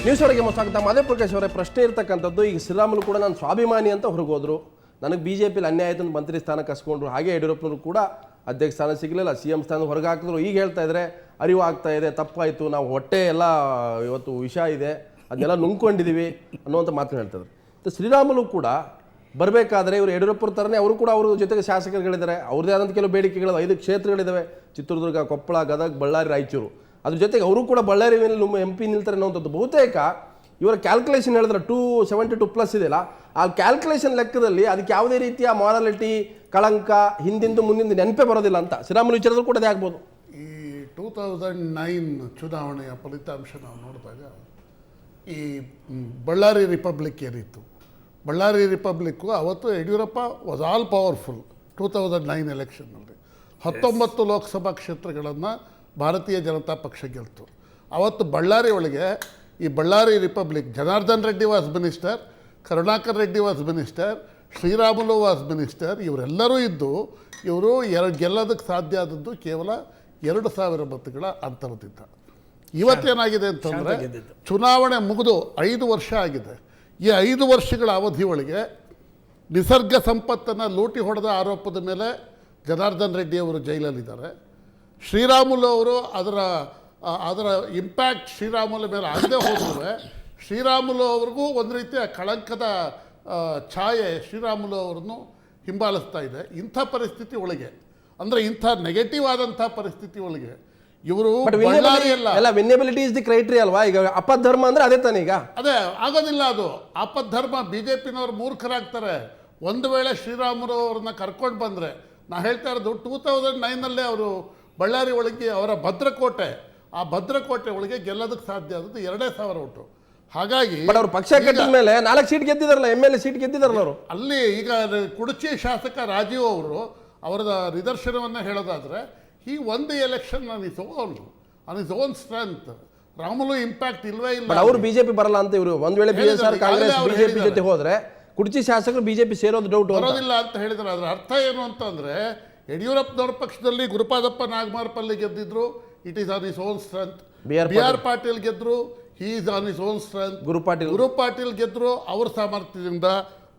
News ಅವರಿಗೆ ಸ್ವಾಗತ. ಮಾದೇವ್ ಪ್ರಕಾಶ್ ಅವರೇ, ಪ್ರಶ್ನೆ ಇರ್ತಕ್ಕಂಥದ್ದು, ಈಗ ಶ್ರೀರಾಮುಲು ಕೂಡ ನಾನು ಸ್ವಾಭಿಮಾನಿ ಅಂತ ಹೊರಗೋದ್ರು, ನನಗೆ ಬಿಜೆಪಿಲಿ ಅನ್ಯಾಯ ಆಯ್ತು ಮಂತ್ರಿ ಸ್ಥಾನ ಕಸ್ಕೊಂಡ್ರು, ಹಾಗೆ ಯಡಿಯೂರಪ್ಪನವರು ಕೂಡ ಅಧ್ಯಕ್ಷ ಸ್ಥಾನ ಸಿಗಲಿಲ್ಲ, CM ಸ್ಥಾನ ಹೊರಗೆ ಹಾಕಿದ್ರು. ಈಗ ಹೇಳ್ತಾ ಇದ್ರೆ ಅರಿವು ಆಗ್ತಾ ಇದೆ, ತಪ್ಪಾಯಿತು, ನಾವು ಹೊಟ್ಟೆ ಎಲ್ಲ ಇವತ್ತು ವಿಷ ಇದೆ, ಅದನ್ನೆಲ್ಲ ನುಂಗ್ಕೊಂಡಿದ್ದೀವಿ ಅನ್ನುವಂಥ ಮಾತನ್ನು ಹೇಳ್ತಿದ್ರು. ಶ್ರೀರಾಮುಲು ಕೂಡ ಬರಬೇಕಾದ್ರೆ ಇವರು ಯಡಿಯೂರಪ್ಪರ ಥರನೇ ಅವರು ಕೂಡ ಅವ್ರ ಜೊತೆಗೆ ಶಾಸಕರುಗಳಿದ್ದಾರೆ, ಅವ್ರದ್ದೇ ಆದಂಥ ಕೆಲವು ಬೇಡಿಕೆಗಳು 5 ಕ್ಷೇತ್ರಗಳಿದ್ದಾವೆ, ಚಿತ್ರದುರ್ಗ, ಕೊಪ್ಪಳ, ಗದಗ, ಬಳ್ಳಾರಿ, ರಾಯಚೂರು. ಅದ್ರ ಜೊತೆಗೆ ಅವರು ಕೂಡ ಬಳ್ಳಾರಿ MP ನಿಲ್ತಾರೆ ಅನ್ನೋಂಥದ್ದು. ಬಹುತೇಕ ಇವರ ಕ್ಯಾಲ್ಕುಲೇಷನ್ ಹೇಳಿದ್ರೆ 272+ ಇದೆಯಲ್ಲ, ಆ ಕ್ಯಾಲ್ಕುಲೇಷನ್ ಲೆಕ್ಕದಲ್ಲಿ ಅದಕ್ಕೆ ಯಾವುದೇ ರೀತಿಯ ಮಾರಾಲಿಟಿ, ಕಳಂಕ, ಹಿಂದಿಂದು ಮುಂದಿಂದು ನೆನಪೇ ಬರೋದಿಲ್ಲ ಅಂತ ಶ್ರೀರಾಮುಲು ವಿಚಾರದಲ್ಲಿ ಕೂಡ ಅದೇ ಆಗ್ಬೋದು. ಈ 2009 ಚುನಾವಣೆಯ ಫಲಿತಾಂಶ ನಾವು ನೋಡಿದಾಗ ಈ ಬಳ್ಳಾರಿ ರಿಪಬ್ಲಿಕ್ ಏನಿತ್ತು, ಬಳ್ಳಾರಿ ರಿಪಬ್ಲಿಕ್ಕು ಅವತ್ತು Yediyurappa was all powerful 2009 ಎಲೆಕ್ಷನ್ನಲ್ಲಿ 19 Lok Sabha ಕ್ಷೇತ್ರಗಳನ್ನು ಭಾರತೀಯ ಜನತಾ ಪಕ್ಷ ಗೆಲ್ತು. ಅವತ್ತು ಬಳ್ಳಾರಿ ಒಳಗೆ ಈ Ballari republic Janardhan Reddy was minister, Karunakar Reddy was minister, Sriramulu was minister, ಇವರೆಲ್ಲರೂ ಇದ್ದು ಇವರು ಗೆಲ್ಲೋದಕ್ಕೆ ಸಾಧ್ಯ ಆದದ್ದು ಕೇವಲ 2000 ಮತಗಳ ಅಂತರದಿಂದ. ಇವತ್ತೇನಾಗಿದೆ ಅಂತಂದರೆ ಚುನಾವಣೆ ಮುಗಿದು 5 ವರ್ಷ ಆಗಿದೆ. ಈ 5 ವರ್ಷಗಳ ಅವಧಿ ಒಳಗೆ ನಿಸರ್ಗ ಸಂಪತ್ತನ್ನು ಲೂಟಿ ಹೊಡೆದ ಆರೋಪದ ಮೇಲೆ ಜನಾರ್ದನ್ ರೆಡ್ಡಿ ಅವರು ಜೈಲಲ್ಲಿದ್ದಾರೆ. ಶ್ರೀರಾಮುಲು ಅವರು ಅದರ ಇಂಪ್ಯಾಕ್ಟ್ ಶ್ರೀರಾಮುಲು ಮೇಲೆ ಆಗದೆ ಹೋದರೆ ಶ್ರೀರಾಮುಲು ಅವ್ರಿಗೂ ಒಂದು ರೀತಿಯ ಕಳಂಕದ ಛಾಯೆ ಶ್ರೀರಾಮುಲು ಅವರನ್ನು ಹಿಂಬಾಲಿಸ್ತಾ ಇದೆ. ಇಂಥ ಪರಿಸ್ಥಿತಿ ಒಳಗೆ, ಅಂದರೆ ಇಂಥ ನೆಗೆಟಿವ್ ಆದಂಥ ಪರಿಸ್ಥಿತಿ ಒಳಗೆ ಇವರು ವಿನ್ಯಬಿಲಿಟಿ ಇಸ್ ದಿ ಕ್ರೈಟೀರಿಯಾ ಅಲ್ವಾ? ಈಗ ಅಪಧರ್ಮ ಅಂದ್ರೆ ಅದೇ ತಾನೇ, ಈಗ ಅದೇ ಆಗೋದಿಲ್ಲ. ಅದು ಅಪಧರ್ಮ. BJPನವ್ರು ಮೂರ್ಖರಾಗ್ತಾರೆ. ಒಂದು ವೇಳೆ ಶ್ರೀರಾಮುಲು ಅವ್ರನ್ನ ಕರ್ಕೊಂಡು ಬಂದರೆ, ನಾ ಹೇಳ್ತಾ ಇರೋದು 2009 ಅವರು ಬಳ್ಳಾರಿ ಒಳಗೆ ಅವರ ಭದ್ರಕೋಟೆ, ಆ ಭದ್ರಕೋಟೆ ಒಳಗೆ ಗೆಲ್ಲೋದಕ್ಕೆ ಸಾಧ್ಯ ಆದದ್ದು 2000 ಓಟು. ಹಾಗಾಗಿ ಅವರು ಪಕ್ಷ ಕಟ್ಟಿದ ಮೇಲೆ 4 ಸೀಟ್ ಗೆದ್ದಿದಾರಲ್ಲ, MLA ಸೀಟ್ ಗೆದ್ದಿದಾರಲ್ಲ ಅವರು. ಅಲ್ಲಿ ಈಗ ಕುಡಚಿ ಶಾಸಕ ರಾಜೀವ್ ಅವರು ಅವರ ನಿದರ್ಶನವನ್ನು ಹೇಳೋದಾದರೆ, ಈ ಒಂದು election on his own strength. Ramulu impact ಇಲ್ವೇ ಇಲ್ಲ. ಅವರು ಬಿಜೆಪಿ ಬರಲ್ಲ ಅಂತ ಇವರು ಒಂದು ವೇಳೆ BSR ಕಾಂಗ್ರೆಸ್ ಬಿಜೆಪಿ ಜೊತೆ ಹೋದ್ರೆ ಕುಡಚಿ ಶಾಸಕರು ಬಿಜೆಪಿ ಸೇರೋದು ಡೌಟ್ ಬರೋದಿಲ್ಲ ಅಂತ ಹೇಳಿದ್ರು. ಅದರ ಅರ್ಥ ಏನು ಅಂತಂದ್ರೆ, ಯಡಿಯೂರಪ್ಪನವ್ರ ಪಕ್ಷದಲ್ಲಿ ಗುರುಪಾದಪ್ಪ ನಾಗಮಾರಪಲ್ಲಿ ಗೆದ್ದಿದ್ರು, it is on his own strength. BR Patil ಗೆದ್ರು, he is on his own strength. Guru Patil ಗೆದ್ರು ಅವ್ರ ಸಾಮರ್ಥ್ಯದಿಂದ,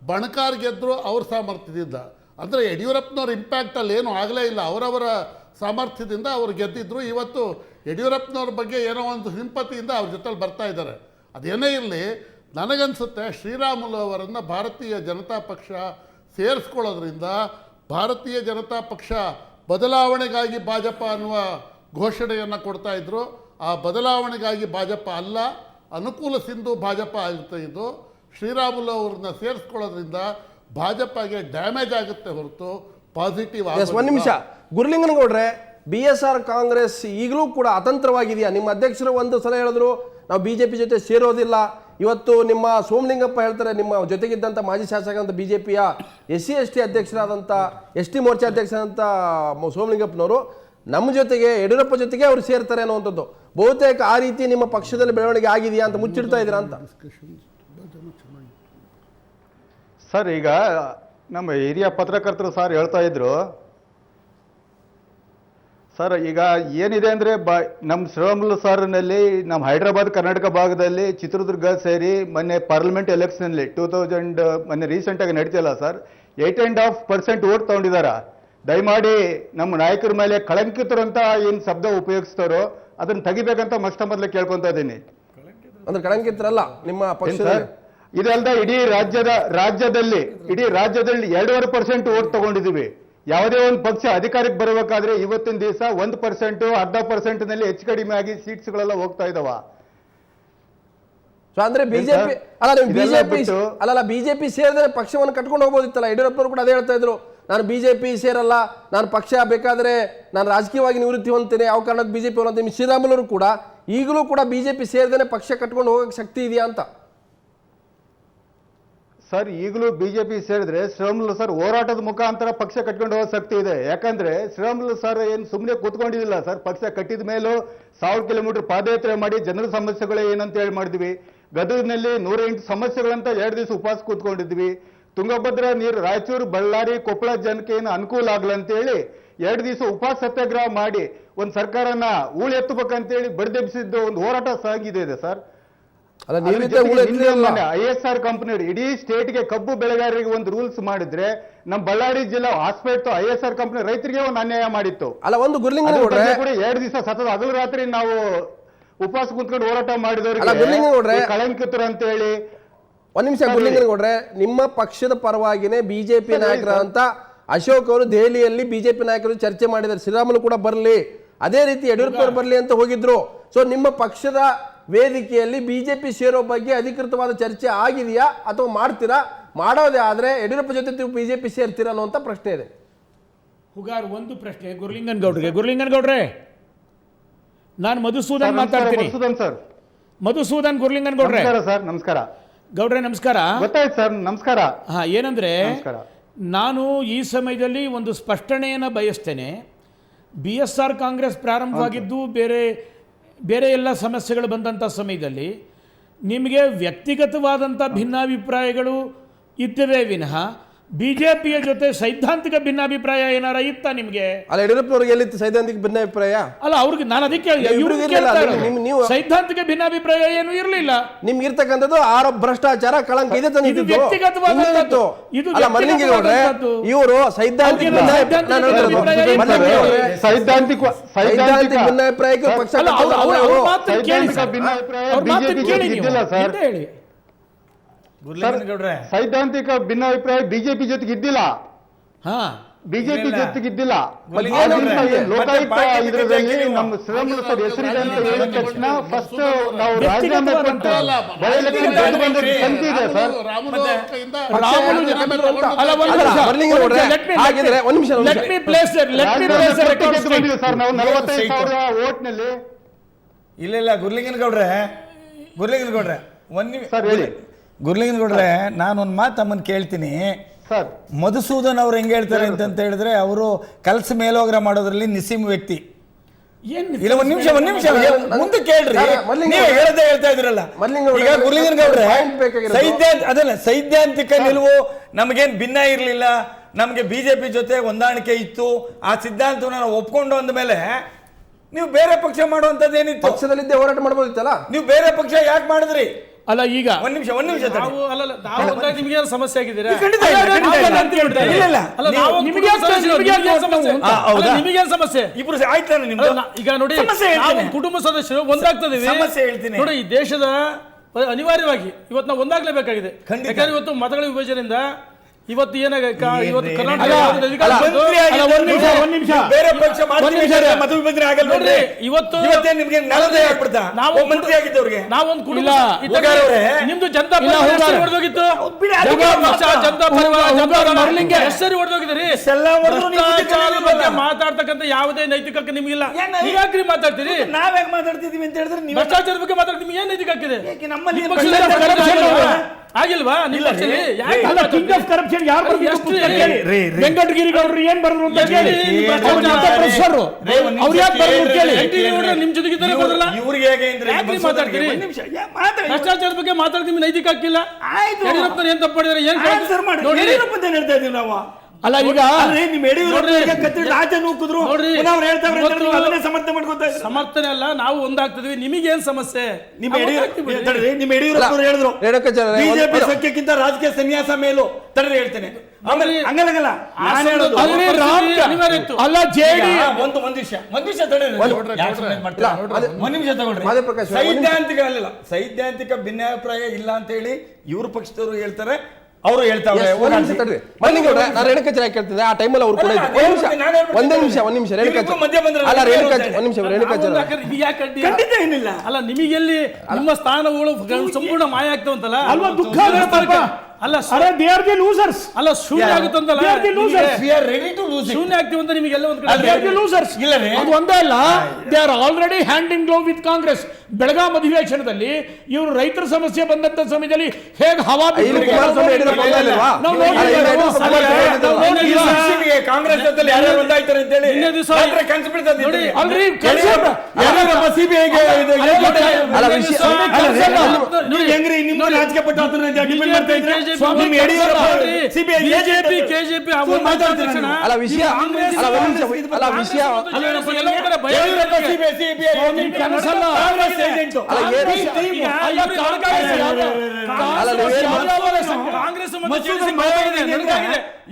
ಬಣಕಾರ್ ಗೆದ್ರು ಅವ್ರ ಸಾಮರ್ಥ್ಯದಿಂದ. ಅಂದರೆ ಯಡಿಯೂರಪ್ಪನವ್ರ ಇಂಪ್ಯಾಕ್ಟ್ ಅಲ್ಲಿ ಏನು ಆಗಲೇ ಇಲ್ಲ. ಅವರವರ ಸಾಮರ್ಥ್ಯದಿಂದ ಅವರು ಗೆದ್ದಿದ್ರು. ಇವತ್ತು ಯಡಿಯೂರಪ್ಪನವ್ರ ಬಗ್ಗೆ ಏನೋ ಒಂದು ಸಿಂಪತಿಯಿಂದ ಅವ್ರ ಜೊತೆಲಿ ಬರ್ತಾ ಇದ್ದಾರೆ. ಅದೇನೇ ಇರಲಿ, ನನಗನ್ಸುತ್ತೆ ಶ್ರೀರಾಮುಲು ಅವರನ್ನು ಭಾರತೀಯ ಜನತಾ ಪಕ್ಷ ಸೇರಿಸ್ಕೊಳ್ಳೋದ್ರಿಂದ ಭಾರತೀಯ ಜನತಾ ಪಕ್ಷ ಬದಲಾವಣೆಗಾಗಿ ಭಾಜಪ ಅನ್ನುವ ಘೋಷಣೆಯನ್ನು ಕೊಡ್ತಾ ಇದ್ರು. ಆ ಬದಲಾವಣೆಗಾಗಿ ಭಾಜಪ ಅಲ್ಲ, ಅನುಕೂಲ ಸಿಂಧು ಭಾಜಪ ಆಗುತ್ತೆ. ಇದು ಶ್ರೀರಾಮುಲು ಅವ್ರನ್ನ ಸೇರಿಸ್ಕೊಳ್ಳೋದ್ರಿಂದ ಭಾಜಪಗೆ ಡ್ಯಾಮೇಜ್ ಆಗುತ್ತೆ ಹೊರತು ಪಾಸಿಟಿವ್ ಆಗುತ್ತೆ. ಒಂದು ನಿಮಿಷ, ಗುರುಲಿಂಗನಗೌಡ್ರೆ, BSR ಕಾಂಗ್ರೆಸ್ ಈಗಲೂ ಕೂಡ ಅತಂತ್ರವಾಗಿದೆಯಾ? ನಿಮ್ಮ ಅಧ್ಯಕ್ಷರು ಒಂದು ಸಲ ಹೇಳಿದ್ರು ನಾವು BJP ಜೊತೆ ಸೇರೋದಿಲ್ಲ. ಇವತ್ತು ನಿಮ್ಮ ಸೋಮಲಿಂಗಪ್ಪ ಹೇಳ್ತಾರೆ, ನಿಮ್ಮ ಜೊತೆಗಿದ್ದಂಥ ಮಾಜಿ ಶಾಸಕರಂತ BJPಯ SC ST ಅಧ್ಯಕ್ಷರಾದಂಥ ST ಮೋರ್ಚಾ ಅಧ್ಯಕ್ಷರಾದಂಥ ಸೋಮಲಿಂಗಪ್ಪನವರು ನಮ್ಮ ಜೊತೆಗೆ ಯಡಿಯೂರಪ್ಪ ಜೊತೆಗೆ ಅವರು ಸೇರ್ತಾರೆ ಅನ್ನುವಂಥದ್ದು. ಬಹುತೇಕ ಆ ರೀತಿ ನಿಮ್ಮ ಪಕ್ಷದಲ್ಲಿ ಬೆಳವಣಿಗೆ ಆಗಿದೆಯಾ ಅಂತ ಮುಚ್ಚಿಡ್ತಾ ಇದ್ದೀರಾ ಅಂತ. ಸರ್, ಈಗ ನಮ್ಮ ಹಿರಿಯ ಪತ್ರಕರ್ತರು ಸರ್ ಹೇಳ್ತಾ ಇದ್ರು ಸರ್, ಈಗ ಏನಿದೆ ಅಂದರೆ ನಮ್ಮ ಶ್ರೀರಾಮುಲು ಸರ್ನಲ್ಲಿ ನಮ್ಮ ಹೈದರಾಬಾದ್ ಕರ್ನಾಟಕ ಭಾಗದಲ್ಲಿ ಚಿತ್ರದುರ್ಗ ಸೇರಿ ಮೊನ್ನೆ ಪಾರ್ಲಿಮೆಂಟ್ ಎಲೆಕ್ಷನಲ್ಲಿ 2000 ಮೊನ್ನೆ ರೀಸೆಂಟಾಗಿ ನಡೀತಿಲ್ಲ ಸರ್, 8.5% ಓಟ್ ತಗೊಂಡಿದ್ದಾರೆ. ದಯಮಾಡಿ ನಮ್ಮ ನಾಯಕರ ಮೇಲೆ ಕಳಂಕಿತರು ಅಂತ ಏನು ಶಬ್ದ ಉಪಯೋಗಿಸ್ತಾರೋ ಅದನ್ನು ತೆಗಿಬೇಕಂತ ಮೊದಲೇ ಕೇಳ್ಕೊತಾ ಇದ್ದೀನಿ. ಅಂದ್ರೆ ಕಳಂಕಿತರಲ್ಲ ನಿಮ್ಮ ಪಕ್ಷ. ಇದಲ್ದ ಇಡೀ ರಾಜ್ಯದಲ್ಲಿ 2.5% ಓಟ್ ತಗೊಂಡಿದ್ದೀವಿ. ಯಾವುದೇ ಒಂದು ಪಕ್ಷ ಅಧಿಕಾರಕ್ಕೆ ಬರಬೇಕಾದ್ರೆ ಇವತ್ತಿನ ದಿವಸ 1%, 0.5% ಹೆಚ್ಚು ಕಡಿಮೆ ಆಗಿ ಸೀಟ್ಸ್ಗಳೆಲ್ಲ ಹೋಗ್ತಾ ಇದಾವ. ಅಂದ್ರೆ ಬಿಜೆಪಿ ಸೇರಿದ್ರೆ ಪಕ್ಷವನ್ನು ಕಟ್ಕೊಂಡು ಹೋಗ್ಬೋದಿತ್ತಲ್ಲ. ಯಡಿಯೂರಪ್ಪನವರು ಕೂಡ ಅದೇ ಹೇಳ್ತಾ ಇದ್ರು, ನಾನು BJP ಸೇರಲ್ಲ, ನಾನು ಪಕ್ಷ ಬೇಕಾದ್ರೆ ನಾನು ರಾಜಕೀಯವಾಗಿ ನಿವೃತ್ತಿ ಹೊಂದ್ತೇನೆ, ಯಾವ ಕಾರಣಕ್ಕೆ BJP ಹೊಂದ್ತೀನಿ. ಶ್ರೀರಾಮುಲು ಕೂಡ ಈಗಲೂ ಕೂಡ BJP ಸೇರಿದ್ರೆ ಪಕ್ಷ ಕಟ್ಕೊಂಡು ಹೋಗಕ್ಕೆ ಶಕ್ತಿ ಇದೆಯಾ ಅಂತ. ಸರ್, ಈಗಲೂ BJP ಸೇರಿದ್ರೆ ಶ್ರೀರಾಮುಲು ಸರ್ ಹೋರಾಟದ ಮುಖಾಂತರ ಪಕ್ಷ ಕಟ್ಕೊಂಡು ಹೋಗೋ ಶಕ್ತಿ ಇದೆ. ಯಾಕಂದ್ರೆ ಶ್ರೀರಾಮುಲು ಸರ್ ಏನು ಸುಮ್ಮನೆ ಕೂತ್ಕೊಂಡಿದ್ದಿಲ್ಲ ಸರ್. ಪಕ್ಷ ಕಟ್ಟಿದ ಮೇಲೂ 1000 ಕಿಲೋಮೀಟರ್ ಪಾದಯಾತ್ರೆ ಮಾಡಿ ಜನರ ಸಮಸ್ಯೆಗಳು ಏನಂತ ಹೇಳಿ ಮಾಡಿದ್ವಿ. ಗದಗಿನಲ್ಲಿ 108 ಸಮಸ್ಯೆಗಳಂತ 2 ದಿವಸ ಉಪವಾಸ ಕೂತ್ಕೊಂಡಿದ್ವಿ. ತುಂಗಭದ್ರಾ ನೀರು ರಾಯಚೂರು, ಬಳ್ಳಾರಿ, ಕೊಪ್ಪಳ ಜನಕ್ಕೆ ಏನು ಅನುಕೂಲ ಆಗಲ್ಲ ಅಂತೇಳಿ 2 ದಿವಸ ಉಪವಾಸ ಸತ್ಯಾಗ್ರಹ ಮಾಡಿ ಒಂದು ಸರ್ಕಾರನ ಊಳೆತ್ತಬೇಕಂತೇಳಿ ಬಡಿದೆಬ್ಬಿಸಿದ್ದು ಒಂದು ಹೋರಾಟ ಸಾಗಿದೆ ಸರ್. ಅಲ್ಲ ನೀವಿದ್ದ ISR ಕಂಪನಿ ಇಡೀ ಸ್ಟೇಟ್ಗೆ ಕಬ್ಬು ಬೆಳೆಗಾರರಿಗೆ ಒಂದು ರೂಲ್ಸ್ ಮಾಡಿದ್ರೆ ನಮ್ಮ ಬಳ್ಳಾರಿ ಜಿಲ್ಲಾ ಹಾಸ್ಪೆಟ್ಲ್ ISR ಕಂಪನಿ ರೈತರಿಗೆ ಒಂದು ಅನ್ಯಾಯ ಮಾಡಿತ್ತು. ಅಲ್ಲ ಒಂದು ಗುರ್ಲಿಂಗ ಕೂಡ 2 ದಿವಸ ಸತತ ಹಗಲು ರಾತ್ರಿ ನಾವು ಉಪವಾಸ ಕುಂತ್ಕೊಂಡು ಹೋರಾಟ ಮಾಡಿದವರಿಗೆ ಕಳಂಕಿತರು ಅಂತ ಹೇಳಿ. ಒಂದ್ ನಿಮಿಷ ಗುರ್ಲಿಂಗನಗೌಡ್ರೆ, ನಿಮ್ಮ ಪಕ್ಷದ ಪರವಾಗಿನೇ ಬಿಜೆಪಿ ನಾಯಕರಂತ ಅಶೋಕ್ ಅವರು ದೆಹಲಿಯಲ್ಲಿ ಬಿಜೆಪಿ ನಾಯಕರು ಚರ್ಚೆ ಮಾಡಿದ್ದಾರೆ, ಶ್ರೀರಾಮುಲು ಕೂಡ ಬರಲಿ, ಅದೇ ರೀತಿ ಯಡಿಯೂರಪ್ಪ ಅವರು ಬರಲಿ ಅಂತ ಹೋಗಿದ್ರು. ಸೊ ನಿಮ್ಮ ಪಕ್ಷದ ವೇದಿಕೆಯಲ್ಲಿ ಬಿಜೆಪಿ ಸೇರೋ ಬಗ್ಗೆ ಅಧಿಕೃತವಾದ ಚರ್ಚೆ ಆಗಿದೆಯಾ ಅಥವಾ ಮಾಡ್ತೀರಾ? ಮಾಡೋದೇ ಆದ್ರೆ ಯಡಿಯೂರಪ್ಪ ಜೊತೆ ನೀವು ಬಿಜೆಪಿ ಸೇರ್ತೀರಾ ಅನ್ನುವಂಥ ಪ್ರಶ್ನೆ ಇದೆ. ಹುಗಾರ್ ಒಂದು ಪ್ರಶ್ನೆ ಗುರ್ಲಿಂಗನಗೌಡ್ರೆ, ನಾನು ಮಧುಸೂದನ್ ಮಾತಾಡ್ತೀನಿ. ಮಧುಸೂದನ್ ಗುರ್ಲಿಂಗನಗೌಡ್ರೆ ಸರ್ ನಮಸ್ಕಾರ. ಗೌಡ್ರೆ ನಮಸ್ಕಾರ. ಗೊತ್ತಾಯ್ತು ಸರ್, ನಮಸ್ಕಾರ. ಏನಂದ್ರೆ ನಾನು ಈ ಸಮಯದಲ್ಲಿ ಒಂದು ಸ್ಪಷ್ಟನೆಯನ್ನು ಬಯಸ್ತೇನೆ. BSR ಕಾಂಗ್ರೆಸ್ ಪ್ರಾರಂಭವಾಗಿದ್ದು ಬೇರೆ ಎಲ್ಲ ಸಮಸ್ಯೆಗಳು ಬಂದಂಥ ಸಮಯದಲ್ಲಿ ನಿಮಗೆ ವ್ಯಕ್ತಿಗತವಾದಂಥ ಭಿನ್ನಾಭಿಪ್ರಾಯಗಳು ಇದ್ದವೇ ವಿನಃ ಬಿಜೆಪಿಯ ಜೊತೆ ಸೈದ್ಧಾಂತಿಕ ಭಿನ್ನಾಭಿಪ್ರಾಯ ಏನಾರ ಇತ್ತ ನಿಮಗೆ? ಅಲ್ಲ ಯಡಿಯೂರಪ್ಪನವ್ರಿಗೆ ಎಲ್ಲಿತ್ತು ಸೈದ್ಧಾಂತಿಕ ಭಿನ್ನಾಭಿಪ್ರಾಯ? ಅಲ್ಲ ಅವ್ರಿಗೆ ನಾನು ಅದಕ್ಕೆ ಸೈದ್ಧಾಂತಿಕ ಭಿನ್ನಾಭಿಪ್ರಾಯ ಏನು ಇರಲಿಲ್ಲ. ನಿಮ್ಗೆ ಇರ್ತಕ್ಕಂಥದ್ದು ಆರೋಪ ಭ್ರಷ್ಟಾಚಾರ ಕಳಂಕ ಇದೆ ಇದು ವ್ಯಕ್ತಿಗತವಾದದ್ದು. ಇವರು ಸೈದ್ಧಾಂತಿಕ ಭಿನ್ನಾಭಿಪ್ರಾಯಕ್ಕೆ ಪಕ್ಷ ಸೈದ್ಧಾಂತಿಕ ಭಿನ್ನಾಭಿಪ್ರಾಯ ಬಿಜೆಪಿ ಜೊತೆಗೆ ಇದ್ದಿಲ್ಲ. ಬಿಜೆಪಿ ಜೊತೆಗಿದ್ದಿಲ್ಲ. ಲೋಕಾಯುಕ್ತ ಇದರಲ್ಲಿ ನಮ್ಮ ಶ್ರೀರಾಮುಲು ಸರ್ ಹೆಸರಿದೆ ಅಂತ ಹೇಳಿದ ತಕ್ಷಣ ಫಸ್ಟ್ ನಾವು ರಾಜೀನಾಮೆ ಕೊಟ್ಟು ಸಂತಿದೆ ಸರ್. ಸರ್ ನಾವು 45,000 ಓಟ್ನಲ್ಲಿ. ಇಲ್ಲ ಗುರ್ಲಿಂಗನಗೌಡ್ರೆ ಗುರ್ಲಿಂಗನಗೌಡ್ರೆ ನಾನೊಂದು ಮಾತು ತಮ್ಮನ್ನು ಕೇಳ್ತೀನಿ ಸರ್. ಮಧುಸೂದನ್ ಅವ್ರು ಹೆಂಗೆ ಹೇಳ್ತಾರೆ ಅಂತ ಹೇಳಿದ್ರೆ ಅವರು ಕಲಸ ಮೇಲೋಗ್ರ ಮಾಡೋದ್ರಲ್ಲಿ ನಿಸ್ಸೀಮ ವ್ಯಕ್ತಿ. ಇಲ್ಲ ಒಂದ್ ನಿಮಿಷ ಮುಂದೆ ಕೇಳ್ರಿ, ನೀವು ಹೇಳದೆ ಹೇಳ್ತಾ ಇದ್ರಲ್ಲ. ಈಗ ಗುರ್ಲಿಂಗನಗೌಡ್ರೆ ಸೈದ್ಧಾಂತಿಕ ನಿಲುವು ನಮಗೇನು ಭಿನ್ನ ಇರಲಿಲ್ಲ, ನಮಗೆ ಬಿಜೆಪಿ ಜೊತೆ ಹೊಂದಾಣಿಕೆ ಇತ್ತು, ಆ ಸಿದ್ಧಾಂತವನ್ನು ನಾವು ಒಪ್ಕೊಂಡು ಅಂದ ಮೇಲೆ ನೀವು ಬೇರೆ ಪಕ್ಷ ಮಾಡುವಂತದ್ದು ಏನಿತ್ತು? ಪಕ್ಷದಲ್ಲಿದ್ದೇ ಹೋರಾಟ ಮಾಡಬಹುದಿತ್ತಲ್ಲ, ನೀವು ಬೇರೆ ಪಕ್ಷ ಯಾಕೆ ಮಾಡಿದ್ರಿ? ಅಲ್ಲ ಈಗ ಒಂದ್ ನಿಮಿಷ ನಿಮಗೆ ಸಮಸ್ಯೆ ಆಗಿದ್ದೀರಾ? ಸಮಸ್ಯೆ ಇಬ್ರು ಆಯ್ತಾನೆ ನಿಮ್ದು. ಈಗ ನೋಡಿ ಕುಟುಂಬ ಸದಸ್ಯರು ಒಂದಾಗ್ತದೆ ಸಮಸ್ಯೆ ಹೇಳ್ತೀನಿ ನೋಡಿ. ಈ ದೇಶದ ಅನಿವಾರ್ಯವಾಗಿ ಇವತ್ತು ನಾವು ಒಂದಾಗ್ಲೇಬೇಕಾಗಿದೆ. ಯಾಕಂದ್ರೆ ಇವತ್ತು ಮತಗಳ ವಿಭಜನೆಯಿಂದ ಇವತ್ತು ಇವತ್ತು ಕರ್ನಾಟಕ ನಿಮ್ದು ಜನತಾ ಹೊಡೆದೋಗಿತ್ತು, ಜನತಾ ಹೆಸರು ಹೊಡೆದೋಗಿದ್ರಿ. ಮಾತಾಡ್ತಕ್ಕಂಥ ಯಾವುದೇ ನೈತಿಕ ನಿಮ್ಗಿಲ್ಲ. ಯಾಕ್ರಿ ಮಾತಾಡ್ತೀರಿ? ನಾವ್ಯಾಗ ಮಾತಾಡ್ತಿದೀವಿ ಅಂತ ಹೇಳಿದ್ರೆ ಭ್ರಷ್ಟಾಚಾರದ ಬಗ್ಗೆ ಮಾತಾಡ್ತೀವಿ. ನಿಮ್ಗೆ ಏನ್ ನೈತಿಕ ಹಾಕಿದೆ? ಆಗಿಲ್ವಾ? ವೆಂಕಟಗಿರಿಗೌಡರು ಏನ್ ಬರೋರು ಅಂತ ಕೇಳಿ, ನಿಮ್ ಜೊತೆಗಿದ್ದಾರೆ ಮಾತಾಡ್ತೀರಿ. ಭ್ರಷ್ಟಾಚಾರದ ಬಗ್ಗೆ ಮಾತಾಡ್ತೀವಿ, ನೈತಿಕ ಹಾಕಿಲ್ಲ. ಯಡಿಯೂರಪ್ಪ ಏನ್ ತಪ್ಪು ಮಾಡಿದಾರೆ? ಏನ್ ಹೇಳ್ತಾ ಇದೀವಿ ನಾವು? ಅಲ್ಲ ಈಗ ಸಮರ್ಥನೆ ಅಲ್ಲ, ನಾವು ಒಂದಾಗ್ತಿದ್ವಿ. ನಿಮಗೇನ್ ಸಮಸ್ಯೆ? ನಿಮ್ಮ ಯಡಿಯೂರಪ್ಪ ಹೇಳಿದ್ರು ಬಿಜೆಪಿ ಸಖ್ಯಕ್ಕಿಂತ ರಾಜಕೀಯ ಸನ್ಯಾಸ ಮೇಲೂ ತಡೆದು ಹೇಳ್ತೇನೆ. ಹಂಗಲ್ಲ ಅಲ್ಲ ಜೆಡಿ ಒಂದು ನಿಮಿಷ ತಗೊಳ್ರಿ. ಸೈದ್ಧಾಂತಿಕ ಅಲ್ಲ, ಸೈದ್ಧಾಂತಿಕ ಭಿನ್ನಾಭಿಪ್ರಾಯ ಇಲ್ಲ ಅಂತ ಹೇಳಿ ಇವ್ರ ಪಕ್ಷದವರು ಹೇಳ್ತಾರೆ, ಅವರು ಹೇಳ್ತಾರೆ. ನಾನು ರೇಣುಕಾಚಾರ್ಯ ಕೇಳ್ತಿದ್ದೆ ಆ ಟೈಮಲ್ಲಿ ಅವ್ರು ಕೂಡ ಒಂದೇ ನಿಮಿಷ ಖಂಡಿತ ಏನಿಲ್ಲ. ಅಲ್ಲ ನಿಮಗೆಲ್ಲಿ ನಿಮ್ಮ ಸ್ಥಾನಗಳು ಸಂಪೂರ್ಣ ಮಾಯ ಆಗ್ತಾವಂತಲ್ಲ, ಅಲ್ವಾ? ದುಃಖ ಅಲ್ಲ they are the losers. ಅಲ್ಲ ಶೂನ್ಯ ಆಗುತ್ತಂತಲ್ಲ, they are the losers. We are ready to lose it. ಶೂನ್ಯ ಆಗ್ತೀವಿ ಅಂತ ನಿಮಗೆಲ್ಲ ಒಂದು ಕಡೆ they are the losers. ಅದು ಒಂದೇ ಅಲ್ಲ, they are already hand in glove with Congress. Belgaum ಅಧಿವೇಶನದಲ್ಲಿ ಇವರು ರೈತರ ಸಮಸ್ಯೆ ಬಂದಂತ ಸಮಯದಲ್ಲಿ ಹೇಗೆ ಹವಾ ಕಾಂಗ್ರೆಸ್ ಜೊತೆ ಯಾರು ಒಂದಾಯ್ತಾರೆ ಅಂತ ಹೇಳಿ ಪಟ್ಟು ಅದನ್ನ ಡಿಪೆಂಡ್ ಮಾಡ್ತಾ ಇದ್ರೆ ಸ್ವಾಮಿ ಯಡಿಯೂರಪ್ಪ ಸಿಬಿಐ ಬಿಜೆಪಿ ಕೆಜೆಪಿ ಅಲ್ಲ ವಿಷಯ ಅಲ್ಲ ಒಂದು ನಿಮಿಷ ಅಲ್ಲ ವಿಷಯ ಕನಸಲ್ಲ ಕಾಂಗ್ರೆಸ್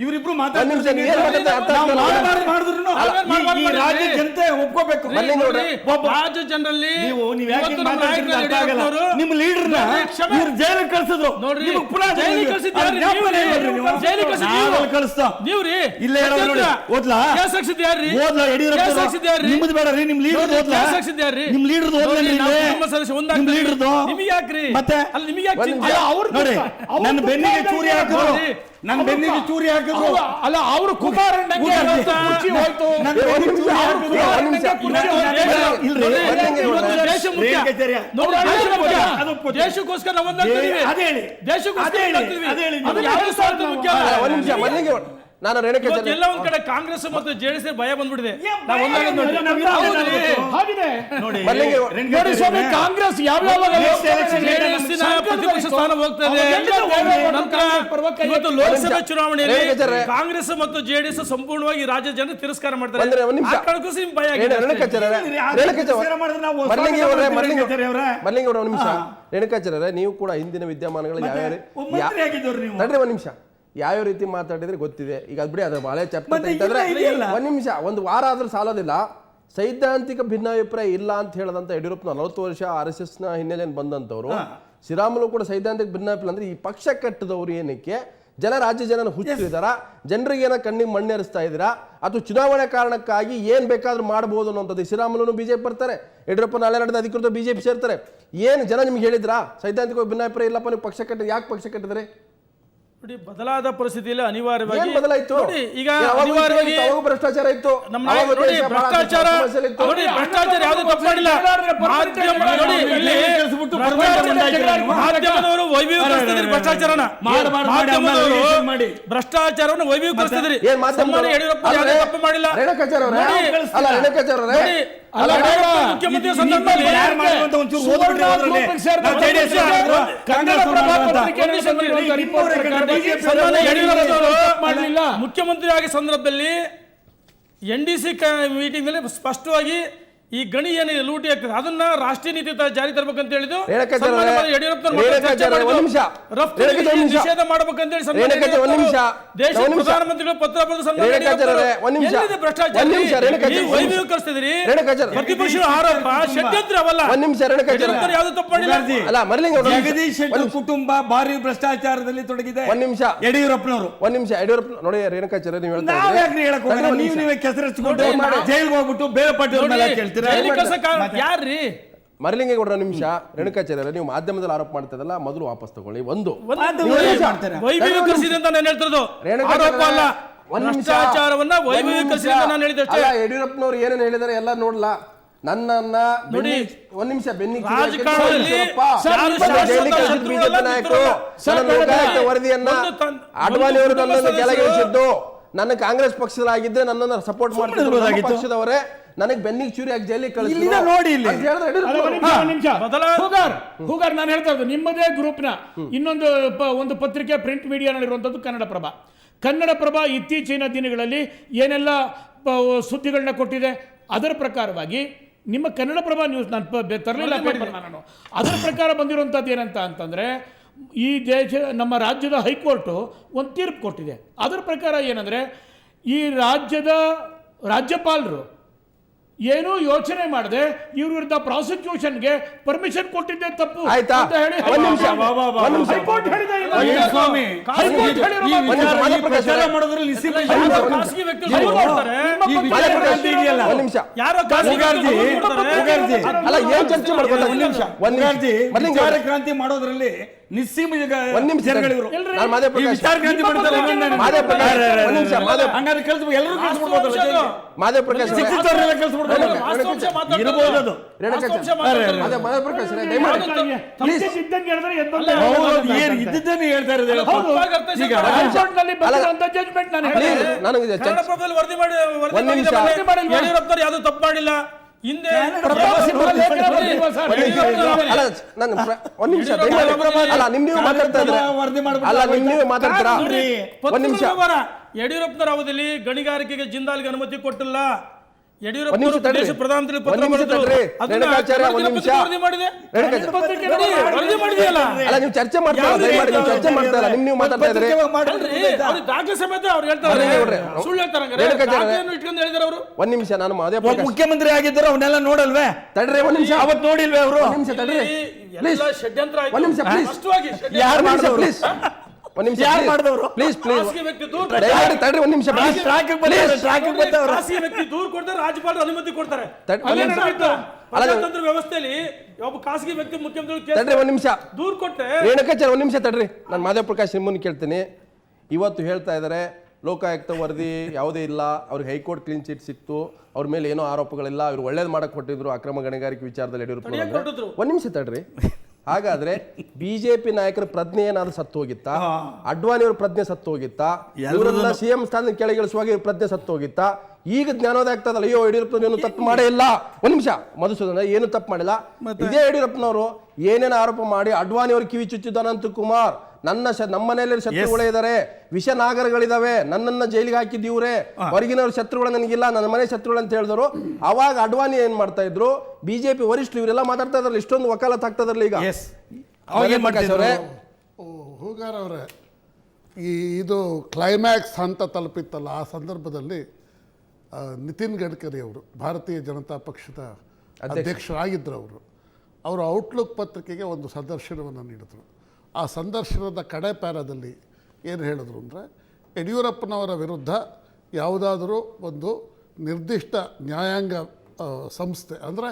ಇವರಿಬ್ರು ರಾಜ್ಯ ಜನತೆ ಒಪ್ಕೋಬೇಕು. ರಾಜ್ಯ ಜನರಲ್ಲಿ ನಿಮ್ಮ ಲೀಡರ್ನ ಇವ್ರು ಜೈಲಿಗೆ ಕಳ್ಸಿದ್ರು ನೋಡ್ರಿ ಪುನಃ ಜೈಲಿಗೆ ಕಳಿಸ್ತಾ ನೀವ್ರಿ ಇಲ್ಲೇ ಓದ್ಲಾ ಓದ್ಲಾ ಯಡಿಯೂರಪ್ಪ ನಿಮ್ದು ಬೇಡ ರೀ ನಿಮ್ ಲೀಡರ್ ಓದ್ಲಾ ನಿಮ್ ಲೀಡರ್ ನಿಮ್ ಲೀಡರ್ದು ನಿಮಗೆ ಯಾಕ್ರಿ ಮತ್ತೆ ನೋಡಿ ನನ್ನ ಬೆನ್ನಿಗೆ ಚೂರಿ ಹಾಕಿದ್ರು ನನ್ನ ಬೆನ್ನಿಗೆ ಚೂರಿ ಹಾಕಿದ್ರು ಅಲ್ಲ ಅವರು ಕುಮಾರ್ ದೇಶಕ್ಕೋಸ್ಕರ ನಾನು ರೇಣುಕಾ ಎಲ್ಲ ಒಂದ್ ಕಡೆ ಕಾಂಗ್ರೆಸ್ ಮತ್ತು ಜೆಡಿಎಸ್ ಭಯ ಬಂದ್ಬಿಟ್ಟಿದೆ. ಕಾಂಗ್ರೆಸ್ ಯಾವ ಪ್ರತಿಪಕ್ಷ ಸ್ಥಾನ ಹೋಗ್ತದೆ. ನಂತರ ಇವತ್ತು ಲೋಕಸಭೆ ಚುನಾವಣೆಯಲ್ಲಿ ಕಾಂಗ್ರೆಸ್ ಮತ್ತು ಜೆಡಿಎಸ್ ಸಂಪೂರ್ಣವಾಗಿ ರಾಜ್ಯ ಜನ ತಿರಸ್ಕಾರ ಮಾಡ್ತಾರೆ. ಭಯ ರೇಣುಕಾಚಾರ್ಯ ನೀವು ಕೂಡ ಹಿಂದಿನ ವಿದ್ಯಮಾನಗಳಲ್ಲಿ ಯಾವ್ಯಾವ ಒಂದ್ ನಿಮಿಷ ಯಾವ ರೀತಿ ಮಾತಾಡಿದ್ರೆ ಗೊತ್ತಿದೆ. ಈಗ ಅದ್ ಬಿಡಿ ಅದ್ರ ಬಾಳೆ ಚಪ್ಪ ಅಂತಂದ್ರೆ ಒಂದ್ ನಿಮಿಷ ಒಂದು ವಾರ ಆದ್ರೂ ಸಾಲೋದಿಲ್ಲ. ಸೈದ್ಧಾಂತಿಕ ಭಿನ್ನಾಭಿಪ್ರಾಯ ಇಲ್ಲ ಅಂತ ಹೇಳದಂತ ಯಡಿಯೂರಪ್ಪ 40 ವರ್ಷ RSS ನ ಹಿನ್ನೆಲೆಯನ್ನು ಬಂದಂತವ್ರು ಶ್ರೀರಾಮುಲು ಕೂಡ ಸೈದ್ಧಾಂತಿಕ ಭಿನ್ನಾಭಿಪ್ರಾಯ ಅಂದ್ರೆ ಈ ಪಕ್ಷ ಕಟ್ಟದವ್ರು ಏನಕ್ಕೆ ರಾಜ್ಯ ಜನನ ಹುಚ್ಚಿದಾರ, ಜನರಿಗೆ ಏನೋ ಕಣ್ಣಿಗೆ ಮಣ್ಣೇರಿಸ್ತಾ ಇದ್ದೀರಾ ಅಥವಾ ಚುನಾವಣೆ ಕಾರಣಕ್ಕಾಗಿ ಏನ್ ಬೇಕಾದ್ರೂ ಮಾಡಬಹುದು ಅನ್ನೋಂಥದ್ದು. ಶ್ರೀರಾಮುಲು ಬಿಜೆಪಿ ಬರ್ತಾರೆ, ಯಡಿಯೂರಪ್ಪ ನಾಳೆ ನಡೆದ ಅಧಿಕೃತ ಬಿಜೆಪಿ ಸೇರ್ತಾರೆ. ಏನು ಜನ ನಿಮ್ಗೆ ಹೇಳಿದ್ರಾ ಸೈದ್ಧಾಂತಿಕ ಭಿನ್ನಾಭಿಪ್ರಾಯ ಇಲ್ಲಪ್ಪ ನೀವು ಪಕ್ಷ ಕಟ್ಟಿದ್ರೆ ಯಾಕೆ ಪಕ್ಷ ಕಟ್ಟಿದ್ರೆ? ನೋಡಿ ಬದಲಾದ ಪರಿಸ್ಥಿತಿಯಲ್ಲಿ ಅನಿವಾರ್ಯವಾಗಿ ಬದಲಾಯಿತು. ಈಗ ಅನಿವಾರ್ಯವಾಗಿ ಭ್ರಷ್ಟಾಚಾರ ಇತ್ತು, ಭ್ರಷ್ಟಾಚಾರ ಯಾವುದು ತಪ್ಪು ಮಾಡಿಲ್ಲ. ಮಾಧ್ಯಮದವರು ವೈಭವೀಕರಿಸ್ತಿದ್ರಿ ಭ್ರಷ್ಟಾಚಾರನ, ಭ್ರಷ್ಟಾಚಾರವನ್ನು ವೈಭವೀಕರಿಸ್ತಿದ್ರಿ. ಯಡಿಯೂರಪ್ಪ ಯಾವುದೇ ತಪ್ಪು ಮಾಡಿಲ್ಲ. ಮುಖ್ಯಮಂತ್ರಿ ಸಂದರ್ಭದಲ್ಲಿ ಮುಖ್ಯಮಂತ್ರಿ ಆಗಿ ಸಂದರ್ಭದಲ್ಲಿ NDC ಮೀಟಿಂಗ್ ನಲ್ಲಿ ಸ್ಪಷ್ಟವಾಗಿ ಈ ಗಣಿ ಏನಿದೆ ಲೂಟಿ ಆಗ್ತದೆ ಅದನ್ನ ರಾಷ್ಟ್ರೀಯ ನೀತಿ ಜಾರಿ ತರಬೇಕಂತ ಹೇಳಿದ್ದು ನಿಷೇಧ ಮಾಡಬೇಕಂತ ಹೇಳಿ ಪ್ರಧಾನಮಂತ್ರಿಗಳು ಪತ್ರ ಬರೆದು ವೈಭವೀಕರಿಸ್ತಿದ್ರಿ. ಪ್ರತಿಪಕ್ಷ ಆರೋಪ ಷಡ್ಯಂತ್ರ ಅವಲ್ಲ. ಯಾವುದು ತಪ್ಪು ಮಾಡಿಲ್ಲ. ಜಗದೀಶ್ ಶೆಟ್ಟರ್ ಕುಟುಂಬ ಭಾರಿ ಭ್ರಷ್ಟಾಚಾರದಲ್ಲಿ ತೊಡಗಿದೆ. ಯಡಿಯೂರಪ್ಪನವರು ಯಡಿಯೂರಪ್ಪ ನೋಡಿ ರೇಣುಕಾಚಾರ್ಯ ನೀವು ನೀವೇ ಕೆಸರಿಸಿಕೊಂಡು ಜೈಲ್ಗೆ ಹೋಗ್ಬಿಟ್ಟು ಬೇರೆ ಪಾರ್ಟಿಯವ್ರ ಮೇಲೆ ಕೇಳ್ತೀರಾ? ಯಾರ್ರಿ ಮರಲಿಂಗೇಗೌಡರ ನಿಮಿಷ ರೇಣುಕಾಚಾರ್ಯ ನೀವು ಮಾಧ್ಯಮದಲ್ಲಿ ಆರೋಪ ಮಾಡ್ತಿದ್ದಲ್ಲ ಮೊದಲು ವಾಪಸ್ ತಗೊಳ್ಳಿ. ಒಂದು ವೈಭವೀಕರಿಸಿದೆ ಅಂತ ನಾನು ಹೇಳ್ತಿರೋದು ಆರೋಪ ಅಲ್ಲ, ಭ್ರಷ್ಟಾಚಾರವನ್ನ ವೈಭವೀಕರಿಸಿದೆ ಅಂತ ನಾನು ಹೇಳಿದೆ ಅಷ್ಟೇ. ಯಡಿಯೂರಪ್ಪನವರು ಏನೇನು ಹೇಳಿದಾರೆ ಎಲ್ಲ ನೋಡ್ಲಾ. ನನ್ನನ್ನ ನೋಡಿ ಒಂದ್ ನಿಮಿಷ ಬೆನ್ನಿ ವರದಿಯನ್ನ ಅಡ್ವಾಣಿ ಅವರು ನನ್ನನ್ನು ಕೆಳಗಿಳಿಸಿದ್ದು, ನನ್ನ ಕಾಂಗ್ರೆಸ್ ಪಕ್ಷದಲ್ಲಾಗಿದ್ದೆ ನನ್ನನ್ನು ಸಪೋರ್ಟ್ ಮಾಡ್ತಿದ್ರು ಪಕ್ಷದವರೇ ನನಗೆ ಬೆನ್ನಿಗೆ ಚೂರಿ ಹಾಕಿ ಜೈಲಿಗೆ ಕಳಿಸಿದ್ರು ನೋಡಿ. ಹೂಗಾರ್ ನಾನು ಹೇಳ್ತಾ ಇರೋದು ನಿಮ್ಮದೇ ಗ್ರೂಪ್ನ ಒಂದು ಪತ್ರಿಕೆ ಪ್ರಿಂಟ್ ಮೀಡಿಯಾನಲ್ಲಿರುವಂಥದ್ದು ಕನ್ನಡಪ್ರಭ ಇತ್ತೀಚಿನ ದಿನಗಳಲ್ಲಿ ಏನೆಲ್ಲ ಸುದ್ದಿಗಳನ್ನ ಕೊಟ್ಟಿದೆ ಅದರ ಪ್ರಕಾರವಾಗಿ ನಿಮ್ಮ ಕನ್ನಡಪ್ರಭ ನ್ಯೂಸ್ ನಾನು ತರಲಿಲ್ಲ ಪೇಪರ್ ನಾನು ಅದರ ಪ್ರಕಾರ ಬಂದಿರುವಂಥದ್ದು ಏನಂತ ಅಂತಂದರೆ ಈ ನಮ್ಮ ರಾಜ್ಯದ ಹೈಕೋರ್ಟು ಒಂದು ತೀರ್ಪು ಕೊಟ್ಟಿದೆ. ಅದರ ಪ್ರಕಾರ ಏನಂದರೆ ಈ ರಾಜ್ಯಪಾಲರು ಏನೂ ಯೋಚನೆ ಮಾಡದೆ ಇವ್ರ ವಿರುದ್ಧ ಪ್ರಾಸಿಕ್ಯೂಷನ್ಗೆ ಪರ್ಮಿಷನ್ ಕೊಟ್ಟಿದ್ದೆ ತಪ್ಪು ಅಂತ ಹೇಳಿ ಹೈಕೋರ್ಟ್ ಹೇಳಿದೆ. ಕ್ರಾಂತಿ ಮಾಡೋದ್ರಲ್ಲಿ ನಿಸ್ಸೀಮ ಜನಗಳಿವರು ಇದ್ದನ್ನೇ ಹೇಳ್ತಾ ಇರೋದು. ವರದಿ ಮಾಡಿ ಯಾವುದು ತಪ್ಪು ಮಾಡಿಲ್ಲ. ಹಿಂದೆ ಪ್ರಭಾ ಸಿಂಹ ಲೇಖನ ಬರ್ದಿಲ್ವಾ ಸರ್? ಅಲ್ಲ ನಾನು ಒಂದ್ ನಿಮಿಷ ದಯಮಾಡಿ. ಅಲ್ಲ ನೀವು ಮಾತಾಡ್ತಾ ಇದ್ರೆ ವರದಿ ಮಾಡ್ಬಿಟ್ಟು ಅಲ್ಲ ನೀವು ಮಾತಾಡ್ತೀರಾ ನೋಡಿ, ಒಂದ್ ನಿಮಿಷ ಯಡಿಯೂರಪ್ಪನವರ ಅವಧಿಯಲ್ಲಿ ಗಣಿಗಾರಿಕೆಗೆ ಜಿಂದಾಲ್ಗೆ ಅನುಮತಿ ಕೊಟ್ಟಿಲ್ಲ. ಒಂದ್ ನಿಮಿಷ ತಡ್ರಿ. ಯಡಿಯೂರಪ್ಪ ಪ್ರಧಾನಮಂತ್ರಿ ಪತ್ರ ಒಂದ್ ನಿಮಿಷ ಬರೆದ್ರು. ತಡ್ರಿ. ಅದನ್ನ ರೇಣುಕಾಚಾರ್ಯ ಒಂದ್ ನಿಮಿಷ. ವರದಿ ಮಾಡಿದೆ. ರೇಣುಕಾಚಾರ್ಯ. ಪತ್ರಿಕೆ ವರದಿ ಮಾಡಿದೆಯಲ್ಲ. ಅಲ್ಲ ನೀವು ಚರ್ಚೆ ಮಾಡ್ತಾ ದಯಮಾಡಿ ನೀವು ಚರ್ಚೆ ಮಾಡ್ತಾ ಇಲ್ಲ ನೀವು ಮಾತಾಡ್ತಾ ಇದ್ರಿ ಅಲ್ರಿ, ಅವ್ರಿಗೆ ದಾಖಲೆ ಸಮೇತ ಅವ್ರು ಹೇಳ್ತಾರೆ. ಸುಳ್ಳು ಹೇಳ್ತಾರೆ ಹಂಗಾರೆ. ದಾಖಲೆಯನ್ನು ಇಟ್ಕೊಂಡು ಹೇಳಿದಾರೆ ಅವರು. ಒಂದ್ ನಿಮಿಷ ನಾನು ಮಾದೇ ಒಬ್ಬ ಮುಖ್ಯಮಂತ್ರಿ ಆಗಿದ್ದರು ಅವನ್ನೆಲ್ಲ ನೋಡಲ್ವೇ? ತಡ್ರಿ ಒಂದ್ ನಿಮಿಷ ಅವತ್ತು ನೋಡಿಲ್ವೇ ಅವರು? ಒಂದ್ ನಿಮಿಷ ತಡ್ರಿ ಎಲ್ಲ ಷಡ್ಯಂತ್ರ ಆಯ್ತು. ಒಂದ್ ನಿಮಿಷ please. ಸ್ಪಷ್ಟವಾಗಿ ಷಡ್ಯಂತ್ರ. ಯಾರು ಮಾಡಿದವರು? ಪ್ಲೀಸ್ ಒಂದ್ ನಿಮಿಷ ಯಾರು ಮಾಡಿದವರು? ಪ್ಲೀಸ್ ಪ್ಲೀಸ್ ಖಾಸಗಿ ವ್ಯಕ್ತಿ ದೂರು ದಯಮಾಡಿ ತಡ್ರಿ ಒಂದ್ ನಿಮಿಷ ಪ್ಲೀಸ್ ಟ್ರಾಕಿಂಗ್ ಬಂದವರು ಖಾಸಗಿ ವ್ಯಕ್ತಿ ದೂರು ಕೊಡ್ತಾರೆ, ರಾಜ್ಯಪಾಲರು ಅನುಮತಿ ಕೊಡ್ತಾರೆ. ತಡ್- ಅಲ್ಲೇ ಒಂದ್ ನಿಮಿಷ. ನಡೆಯುತ್ತೆ. ಅಲ್ಲ, ಪ್ರಜಾತಂತ್ರ ವ್ಯವಸ್ಥೆಯಲ್ಲಿ ಒಬ್ಬ ಖಾಸಗಿ ವ್ಯಕ್ತಿ ಮುಖ್ಯಮಂತ್ರಿ ತಡ್ರಿ ಒಂದ್ ನಿಮಿಷ ದೂರು ಕೊಟ್ಟೆ. ರೇಣುಕಾಚಾರ್ಯ ಒಂದ್ ನಿಮಿಷ ತಡ್ರಿ ನಾನು ಮಾದೇವ್ ಪ್ರಕಾಶ್ ನಿಮ್ಮನ್ನು ಕೇಳ್ತೀನಿ. ಇವತ್ತು ಹೇಳ್ತಾ ಇದ್ದಾರೆ ಲೋಕಾಯುಕ್ತ ವರದಿ ಯಾವುದೇ ಇಲ್ಲ, ಅವ್ರಿಗೆ ಹೈಕೋರ್ಟ್ ಕ್ಲೀನ್ ಚಿಟ್ ಸಿಕ್ತು, ಅವ್ರ ಮೇಲೆ ಏನೋ ಆರೋಪಗಳಿಲ್ಲ, ಅವ್ರು ಒಳ್ಳೇದು ಮಾಡಕ್ ಕೊಟ್ಟಿದ್ರು ಅಕ್ರಮ ಗಣಿಗಾರಿಕೆ ವಿಚಾರದಲ್ಲಿ ಯಡಿಯೂರಪ್ಪ ತಡೆಯಕ್ಕೆ ಹೊರಟಿದ್ರು. ಒಂದ್ ನಿಮಿಷ ತಡ್ರಿ. ಹಾಗಾದ್ರೆ ಬಿಜೆಪಿ ನಾಯಕರ ಪ್ರಜ್ಞೆ ಏನಾದ್ರು ಸತ್ತು ಹೋಗಿತ್ತಾ? ಅಡ್ವಾಣಿ ಅವ್ರ ಪ್ರಜ್ಞೆ ಸತ್ತು ಹೋಗಿತ್ತಾ? ಇವರೆಲ್ಲ ಸಿಎಂ ಸ್ಥಾನ ಕೆಳಗಿಳಿಸುವಾಗ ಇವ್ರ ಪ್ರಜ್ಞೆ ಸತ್ತು ಹೋಗಿತ್ತಾ? ಈಗ ಜ್ಞಾನೋದಯ ಆಗ್ತದಲ್ಲ, ಅಯ್ಯೋ ಯಡಿಯೂರಪ್ಪನ ಏನು ತಪ್ಪು ಮಾಡೇ ಇಲ್ಲ. ಒಂದ್ ನಿಮಿಷ ಮಧುಸೂದನ ಏನು ತಪ್ಪು ಮಾಡಿಲ್ಲ. ಇದೇ ಯಡಿಯೂರಪ್ಪನವರು ಏನೇನು ಆರೋಪ ಮಾಡಿ ಅಡ್ವಾಣಿ ಅವ್ರ ಕಿವಿ ಚುಚ್ಚಿದ ಅನಂತಕುಮಾರ್, ನಮ್ಮ ಮನೆಯಲ್ಲಿ ಶತ್ರುಗಳೇ ಇದಾರೆ, ವಿಷ ನಾಗರಗಳಿದಾವೆ, ನನ್ನನ್ನ ಜೈಲಿಗೆ ಹಾಕಿದ್ದೀವ್ರೆ, ಹೊರಗಿನವ್ರ ಶತ್ರುಗಳು ನನಗಿಲ್ಲ, ನನ್ನ ಮನೆ ಶತ್ರುಗಳು ಅಂತ ಹೇಳಿದ್ರು. ಅವಾಗ ಅಡ್ವಾಣಿ ಏನ್ ಮಾಡ್ತಾ ಇದ್ರು? ಬಿಜೆಪಿ ವರಿಷ್ಠರು ಇವರೆಲ್ಲ ಮಾತಾಡ್ತಾ ಇದ್ರಲ್ಲ, ಇಷ್ಟೊಂದು ವಕಾಲತ್ ಆಗ್ತದ್ರಲ್ಲ ಈಗ. ಹೂಗಾರ್ ಅವರೇ, ಇದು ಕ್ಲೈಮ್ಯಾಕ್ಸ್ ಹಂತ ತಲುಪಿತ್ತಲ್ಲ, ಆ ಸಂದರ್ಭದಲ್ಲಿ ನಿತಿನ್ ಗಡ್ಕರಿ ಅವರು ಭಾರತೀಯ ಜನತಾ ಪಕ್ಷದ ಅಧ್ಯಕ್ಷರಾಗಿದ್ದರು. ಅವರು ಔಟ್ಲುಕ್ ಪತ್ರಿಕೆಗೆ ಒಂದು ಸಂದರ್ಶನವನ್ನು ನೀಡಿದರು. ಆ ಸಂದರ್ಶನದ ಕಡೆ ಪ್ಯಾರಾದಲ್ಲಿ ಏನು ಹೇಳಿದ್ರು ಅಂದರೆ, ಯಡಿಯೂರಪ್ಪನವರ ವಿರುದ್ಧ ಯಾವುದಾದರೂ ಒಂದು ನಿರ್ದಿಷ್ಟ ನ್ಯಾಯಾಂಗ ಸಂಸ್ಥೆ, ಅಂದರೆ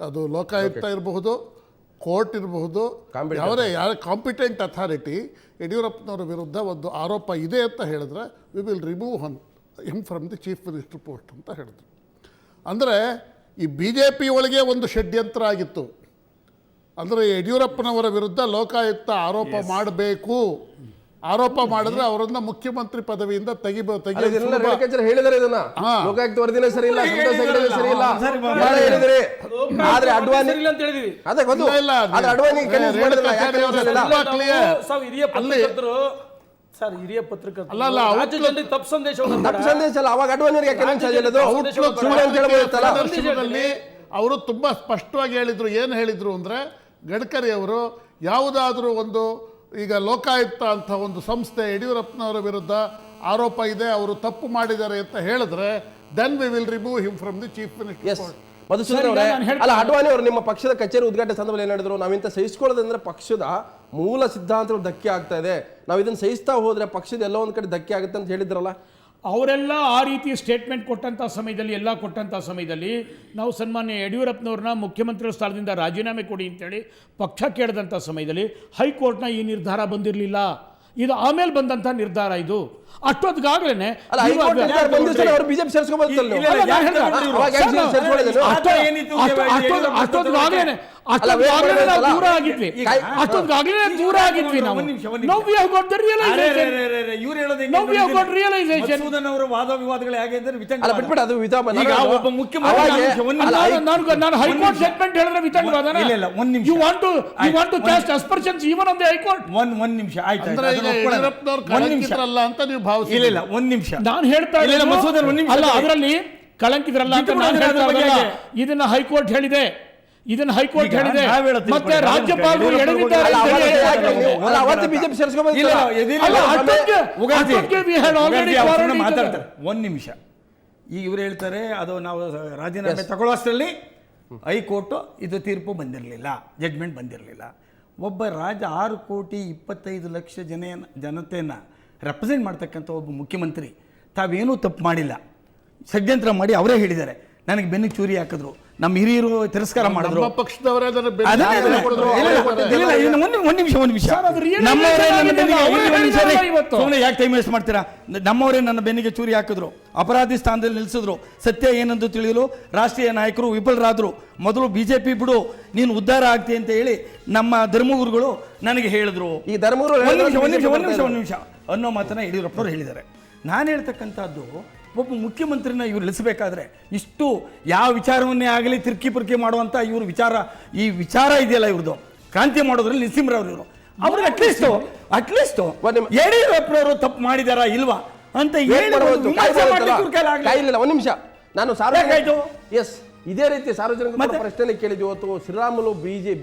ಅದು ಲೋಕಾಯುಕ್ತ ಇರಬಹುದು, ಕೋರ್ಟ್ ಇರಬಹುದು, ಯಾರ ಕಾಂಪಿಟೆಂಟ್ ಅಥಾರಿಟಿ ಯಡಿಯೂರಪ್ಪನವರ ವಿರುದ್ಧ ಒಂದು ಆರೋಪ ಇದೆ ಅಂತ ಹೇಳಿದ್ರೆ V will remove him from the chief minister post ಅಂತ ಹೇಳಿದ್ರು. ಅಂದರೆ ಈ ಬಿ ಜೆ ಪಿ ಒಳಗೆ ಒಂದು ಷಡ್ಯಂತ್ರ ಆಗಿತ್ತು. ಅಂದರೆ ಯಡಿಯೂರಪ್ಪನವರ ವಿರುದ್ಧ ಲೋಕಾಯುಕ್ತ ಆರೋಪ ಮಾಡಬೇಕು, ಆರೋಪ ಮಾಡಿದ್ರೆ ಅವರನ್ನ ಮುಖ್ಯಮಂತ್ರಿ ಪದವಿಯಿಂದ ಹೇಳಿದರೆ ಇದನ್ನ ಲೋಕಾಯುಕ್ತ ವರದಿನೇ ಸರಿ ಇಲ್ಲ, ಸಂತೋಷ್ ಹೆಗ್ಡೆ ಸರಿ ಇಲ್ಲ ಹೇಳಿದ್ರಿ. ಆದ್ರೆ ಅಡ್ವಾಣಿ ಅಂತ ಹೇಳಿದ್ವಿ. ಅದೇ ಗೊತ್ತು, ಆದ್ರೆ ಅಡ್ವಾಣಿ ಹಿರಿಯ ಪತ್ರಕರ್ತರು ಅಲ್ಲ, ರಾಜ್ಯ ಜನರಿಗೆ ತಪ್ಪು ಸಂದೇಶ ತಪ್ಪು ಸಂದೇಶ ಅಲ್ಲ. ಅವಾಗ ಅಡ್ವಾಣಿಯವರಿಗೆ ಯಾಕೆ ಸಂದರ್ಶನದಲ್ಲಿ ಅವರು ತುಂಬಾ ಸ್ಪಷ್ಟವಾಗಿ ಹೇಳಿದ್ರು. ಏನು ಹೇಳಿದ್ರು ಅಂದರೆ, ಗಡ್ಕರಿ ಅವರು ಯಾವುದಾದ್ರೂ ಒಂದು ಈಗ ಲೋಕಾಯುಕ್ತ ಅಂತ ಒಂದು ಸಂಸ್ಥೆ ಯಡಿಯೂರಪ್ಪನವರ ವಿರುದ್ಧ ಆರೋಪ ಇದೆ, ಅವರು ತಪ್ಪು ಮಾಡಿದ್ದಾರೆ ಅಂತ ಹೇಳಿದ್ರೆ then we will remove him from the chief minister. Madhusudan ಅವರೇ, ಅಲ್ಲ ಅಡ್ವಾಣಿ ಅವರು ನಿಮ್ಮ ಪಕ್ಷದ ಕಚೇರಿ ಉದ್ಘಾಟನೆ ಸಂದರ್ಭದಲ್ಲಿ ಏನ್ ಹೇಳಿದ್ರು? ನಾವಿಂತ ಸಹಿಸ್ಕೊಳ್ಳೋದಂದ್ರೆ ಪಕ್ಷದ ಮೂಲ ಸಿದ್ಧಾಂತಗಳು ಧಕ್ಕೆ ಆಗ್ತಾ ಇದೆ, ನಾವು ಇದನ್ನ ಸಹಿಸ್ತಾ ಹೋದ್ರೆ ಪಕ್ಷದ ಎಲ್ಲ ಒಂದ್ ಕಡೆ ಧಕ್ಕೆ ಆಗುತ್ತೆ ಅಂತ ಹೇಳಿದ್ರಲ್ಲ. ಅವರೆಲ್ಲ ಆ ರೀತಿ ಸ್ಟೇಟ್ಮೆಂಟ್ ಕೊಟ್ಟಂಥ ಸಮಯದಲ್ಲಿ ನಾವು ಸನ್ಮಾನ್ಯ ಯಡಿಯೂರಪ್ಪನವ್ರನ್ನ ಮುಖ್ಯಮಂತ್ರಿ ಸ್ಥಾನದಿಂದ ರಾಜೀನಾಮೆ ಕೊಡಿ ಅಂತೇಳಿ ಪಕ್ಷ ಕೇಳಿದಂಥ ಸಮಯದಲ್ಲಿ ಹೈಕೋರ್ಟ್ನ ಈ ನಿರ್ಧಾರ ಬಂದಿರಲಿಲ್ಲ. ಇದು ಆಮೇಲೆ ಬಂದಂಥ ನಿರ್ಧಾರ. ಇದು ಅಷ್ಟೊತ್ತಿಗಾಗಲೇ ದೂರ ಆಗಿದ್ವಿ ನಾವು. ವಾದ ವಿವಾದಗಳು ಹೇಗೆ ಅಂದ್ರೆ ಒಬ್ಬ ಮುಖ್ಯಮಂತ್ರಿ ನಾನು ಹೈಕೋರ್ಟ್ ಸ್ಟೇಟ್ಮೆಂಟ್ ಹೇಳಿದ್ರೆ ವಿತಂಡವಾದನ. You want to cast aspersions even on the high court. ಒಂದ್ ನಿಮಿಷ ಆಯ್ತು, ಅಂತ ನೀವು ಭಾವಿಸಿ. ಇಲ್ಲ ಒಂದ್ ನಿಮಿಷ ನಾನು ಹೇಳ್ತಾ ಇದ್ದೀನಿ ಅಲ್ಲ, ಅದರಲ್ಲಿ ಕಳಂಕಿದ್ರಲ್ಲ ಅಂತ ನಾನು ಹೇಳ್ತಾ ಇದ್ದೀನಿ. ಇದನ್ನ ಹೈಕೋರ್ಟ್ ಹೇಳಿದೆ, ಮತ್ತೆ ರಾಜ್ಯಪಾಲರು ಎಳೆದಿದ್ದಾರೆ. ಒಂದ್ ನಿಮಿಷ, ಈಗ ಇವ್ರು ಹೇಳ್ತಾರೆ ಅದು ನಾವು ರಾಜೀನಾಮೆ ತಗೊಳ್ಳೋಷ್ಟರಲ್ಲಿ ಹೈಕೋರ್ಟ್ ಇದು ತೀರ್ಪು ಬಂದಿರಲಿಲ್ಲ, ಜಡ್ಜ್ಮೆಂಟ್ ಬಂದಿರಲಿಲ್ಲ. ಒಬ್ಬ 6,25,00,000 ಜನತೆಯನ್ನು ರೆಪ್ರೆಸೆಂಟ್ ಮಾಡ್ತಕ್ಕಂಥ ಒಬ್ಬ ಮುಖ್ಯಮಂತ್ರಿ ತಾವೇನೂ ತಪ್ಪು ಮಾಡಿಲ್ಲ, ಷಡ್ಯಂತ್ರ ಮಾಡಿ ಅವರೇ ಹೇಳಿದ್ದಾರೆ. ನನಗೆ ಬೆನ್ನಿಗೆ ಚೂರಿ ಹಾಕಿದ್ರು, ನಮ್ಮ ಹಿರಿಯರು ತಿರಸ್ಕಾರ ಮಾಡಿದ್ರು. ಪಕ್ಷದವರೇ ಒಂದ್ ನಿಮಿಷ ಯಾಕೆ ಟೈಮ್ ವೇಸ್ಟ್ ಮಾಡ್ತೀರಾ? ನಮ್ಮವರೇ ನನ್ನ ಬೆನ್ನಿಗೆ ಚೂರಿ ಹಾಕಿದ್ರು, ಅಪರಾಧಿ ಸ್ಥಾನದಲ್ಲಿ ನಿಲ್ಲಿಸಿದ್ರು. ಸತ್ಯ ಏನೆಂದು ತಿಳಿಯಲು ರಾಷ್ಟ್ರೀಯ ನಾಯಕರು ವಿಫಲರಾದ್ರು. ಮೊದಲು ಬಿಜೆಪಿ ಬಿಡು, ನೀನು ಉದ್ಧಾರ ಆಗ್ತಿ ಅಂತ ಹೇಳಿ ನಮ್ಮ ಧರ್ಮಗುರುಗಳು ನನಗೆ ಹೇಳಿದ್ರು. ಈ ಧರ್ಮಗುರು ಒಂದ್ ನಿಮಿಷ ಅನ್ನೋ ಮಾತನ್ನ ಯಡಿಯೂರಪ್ಪನವ್ರು ಹೇಳಿದ್ದಾರೆ. ನಾನು ಹೇಳ್ತಕ್ಕಂಥದ್ದು ಒಬ್ಬ ಮುಖ್ಯಮಂತ್ರಿನ ಇವ್ರು ಇಳಿಸಬೇಕಾದ್ರೆ ಇಷ್ಟು ಯಾವ ವಿಚಾರವನ್ನೇ ಆಗಲಿ ತಿರ್ಕಿ ಪುರ್ಕಿ ಮಾಡುವಂಥ ಇವ್ರ ಈ ವಿಚಾರ ಇದೆಯಲ್ಲ ಇವ್ರದ್ದು ಕ್ರಾಂತಿ ಮಾಡೋದ್ರಲ್ಲಿ ನರಸಿಂಹರಾವ್ ಇವರು ಅವ್ರಿಗೆ ಅಟ್ಲೀಸ್ಟ್ ಯಡಿಯೂರಪ್ಪನವರು ತಪ್ಪು ಮಾಡಿದಾರಾ ಇಲ್ವಾ ಅಂತ ಹೇಳಿ ಒಂದು ವಿಮರ್ಶೆ ಮಾಡ್ಲಿಕ್ಕೆ ಇವ್ರ ಕೈಲಿ ಆಗ್ಲಿಲ್ಲ. ಕಾಯಿಲ್ಲ ಒಂದು ನಿಮಿಷ ನಾನು ಎಸ್ ಇದೇ ರೀತಿ ಸಾರ್ವಜನಿಕ ಪ್ರಶ್ನೆ ಕೇಳಿದ್ವಿ ಇವತ್ತು ಶ್ರೀರಾಮುಲು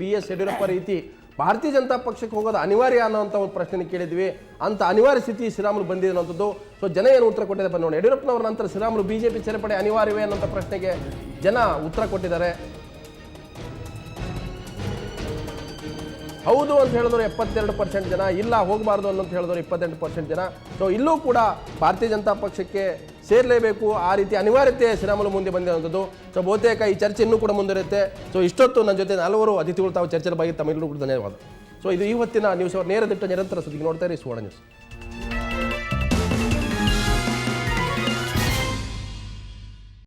BS ಯಡಿಯೂರಪ್ಪ ರೀತಿ ಭಾರತೀಯ ಜನತಾ ಪಕ್ಷಕ್ಕೆ ಹೋಗೋದು ಅನಿವಾರ್ಯ ಅನ್ನೋಂಥ ಒಂದು ಪ್ರಶ್ನೆ ಕೇಳಿದ್ವಿ. ಅಂತ ಅನಿವಾರ್ಯ ಸ್ಥಿತಿ ಶ್ರೀರಾಮುಲು ಬಂದಿದೆ ಅನ್ನೋಂಥದ್ದು. ಸೊ ಜನ ಏನು ಉತ್ತರ ಕೊಟ್ಟಿದೆ ಬಂದು ಯಡಿಯೂರಪ್ಪನವರ ನಂತರ ಶ್ರೀರಾಮುಲು BJP ಸೇರ್ಪಡೆ ಅನಿವಾರ್ಯವೇ ಅನ್ನೋಂಥ ಪ್ರಶ್ನೆಗೆ ಜನ ಉತ್ತರ ಕೊಟ್ಟಿದ್ದಾರೆ. ಹೌದು ಅಂತ ಹೇಳಿದವರು 72% ಜನ, ಇಲ್ಲ ಹೋಗಬಾರ್ದು ಅನ್ನೋಂತ ಹೇಳಿದವರು 28% ಜನ. ಸೊ ಇಲ್ಲೂ ಕೂಡ ಭಾರತೀಯ ಜನತಾ ಪಕ್ಷಕ್ಕೆ ಸೇರಲೇಬೇಕು ಆ ರೀತಿ ಅನಿವಾರ್ಯತೆ ಶ್ರೀರಾಮುಲು ಮುಂದೆ ಬಂದಿರುವಂಥದ್ದು. ಸೊ ಬಹುತೇಕ ಈ ಚರ್ಚೆ ಇನ್ನೂ ಕೂಡ ಮುಂದುವರಿಯುತ್ತೆ. ಸೊ ಇಷ್ಟೊತ್ತು ನನ್ನ ಜೊತೆ 4 ಅತಿಥಿಗಳು ತಾವು ಚರ್ಚೆಯ ಬಗ್ಗೆ ತಮ್ಮೆಲ್ಲರೂ ಕೂಡ ಧನ್ಯವಾದ. ಸೊ ಇದು ಈ ಹೊತ್ತಿನ ನ್ಯೂಸ್ ಅವರ ನೇರ ದಿಟ್ಟ ನಿರಂತರ ಸುದ್ದಿಗೆ ನೋಡ್ತಾ ಇರಿ ಸುವರ್ಣ ನ್ಯೂಸ್.